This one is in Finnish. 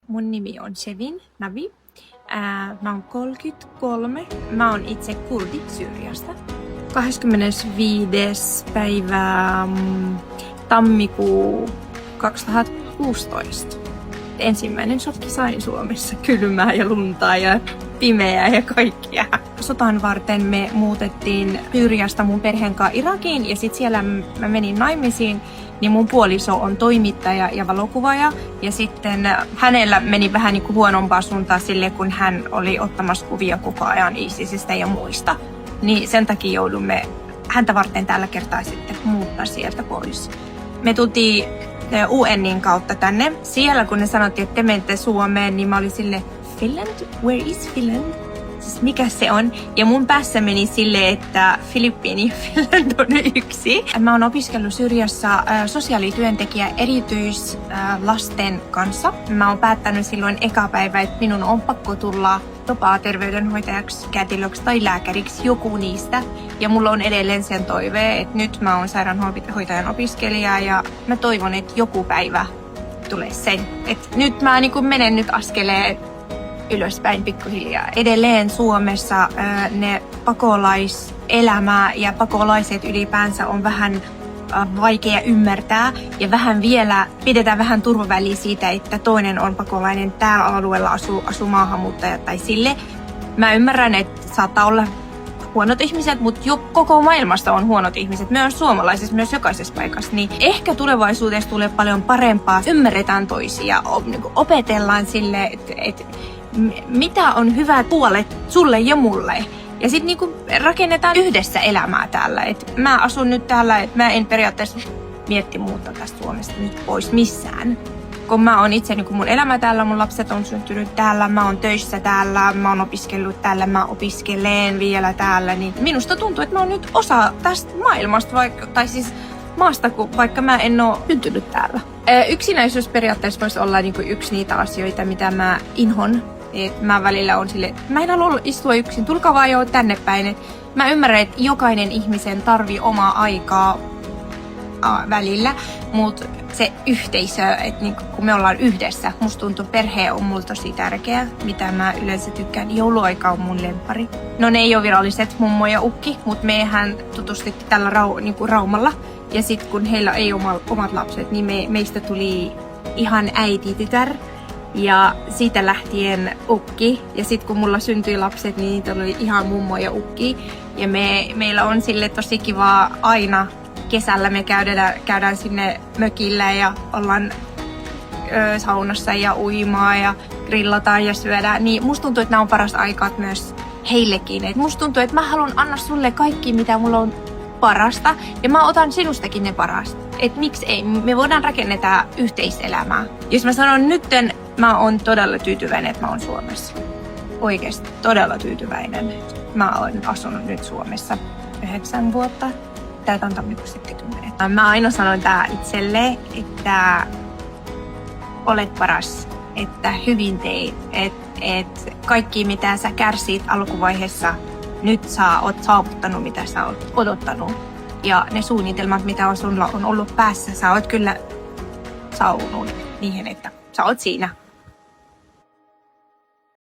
Mun nimi on Shevin Navi. Mä oon 33. Mä oon itse kurdi Syyriasta. 25. päivä tammikuu 2016. Ensimmäinen shokki sain Suomessa. Kylmää ja luntaa ja pimeää ja kaikkia. Sotaan varten me muutettiin Syyriasta mun perheen kanssa Irakiin ja sit siellä mä menin naimisiin. Niin mun puoliso on toimittaja ja valokuvaaja ja sitten hänellä meni vähän niin kuin huonompaa suuntaan sille, kun hän oli ottamassa kuvia koko ajan ISISistä ja muista. Niin sen takia joudumme häntä varten tällä kertaa sitten muuttaa sieltä pois. Me tultiin UN:in kautta tänne. Siellä kun ne sanottiin, että te menette Suomeen, niin mä olin silleen, Finland? Where is Finland? Siis mikä se on? Ja mun päässä meni silleen, että Filippiini Finland on yksi. Mä oon opiskellut Syyriassa sosiaalityöntekijä erityislasten kanssa. Mä oon päättänyt silloin eka päivä, että minun on pakko tulla terveydenhoitajaksi, kätilöksi tai lääkäriksi, joku niistä. Ja mulla on edelleen sen toive, että nyt mä oon sairaanhoitajan opiskelija ja mä toivon, että joku päivä tulee sen. Et nyt mä menen nyt askeleen ylöspäin pikkuhiljaa. Edelleen Suomessa ne pakolaiselämä ja pakolaiset ylipäänsä on vähän vaikea ymmärtää ja vähän vielä pidetään vähän turvaväliä siitä, että toinen on pakolainen täällä alueella asuu maahanmuuttaja tai sille. Mä ymmärrän, että saattaa olla huonot ihmiset, mutta koko maailmasta on huonot ihmiset, myös suomalaisissa, myös jokaisessa paikassa. Niin ehkä tulevaisuudessa tulee paljon parempaa, ymmärretään toisia, opetellaan sille, että mitä on hyvät puolet sulle ja mulle. Ja sitten rakennetaan yhdessä elämää täällä. Et mä asun nyt täällä, että mä en periaatteessa mietti muuttaa tästä Suomesta nyt pois missään. Kun mä oon itse mun elämä täällä, mun lapset on syntynyt täällä, mä oon töissä täällä, mä oon opiskellut täällä, mä opiskelen vielä täällä. Niin minusta tuntuu, että mä oon nyt osa tästä maailmasta, maasta, vaikka mä en oo syntynyt täällä. Yksinäisyys periaatteessa voisi olla yksi niitä asioita, mitä mä inhon. Et mä välillä on silleen, mä en halua istua yksin, tulkaa vaan jo tänne päin. Mä ymmärrän, että jokainen ihmisen tarvii omaa aikaa välillä, mutta se yhteisö, että kun me ollaan yhdessä, musta tuntuu perhe on mulle tosi tärkeä, mitä mä yleensä tykkään. Jouluaika on mun lemppari. No ne ei ole viralliset mummo ja ukki, mutta mehän tutustuttiin tällä Raumalla. Ja sit kun heillä ei ole omat lapset, niin meistä tuli ihan äiti-tytär. Ja siitä lähtien ukki. Ja sitten kun mulla syntyi lapset, niin niitä oli ihan mummo ja ukki. Ja meillä on sille tosi kivaa aina. Kesällä me käydään sinne mökillä ja ollaan saunassa ja uimaa ja grillataan ja syödään. Niin musta tuntuu, että nämä on paras aikaa myös heillekin. Et musta tuntuu, että mä haluan antaa sulle kaikki, mitä mulla on parasta. Ja mä otan sinustakin ne parasta. Et miksi ei? Me voidaan rakentaa yhteiselämää. Jos mä sanon nytten, mä oon todella tyytyväinen, että mä oon Suomessa. Oikeesti todella tyytyväinen. Mä oon asunut nyt Suomessa 9 vuotta. Täältä on tammikuussa 70. Mä aina sanon tää itselle, että olet paras, että hyvin teit, että kaikki mitä sä kärsit alkuvaiheessa, nyt sä oot saavuttanut mitä sä oot odottanut. Ja ne suunnitelmat, mitä sulla on ollut päässä, sä oot kyllä saavunut niihin, että sä oot siinä.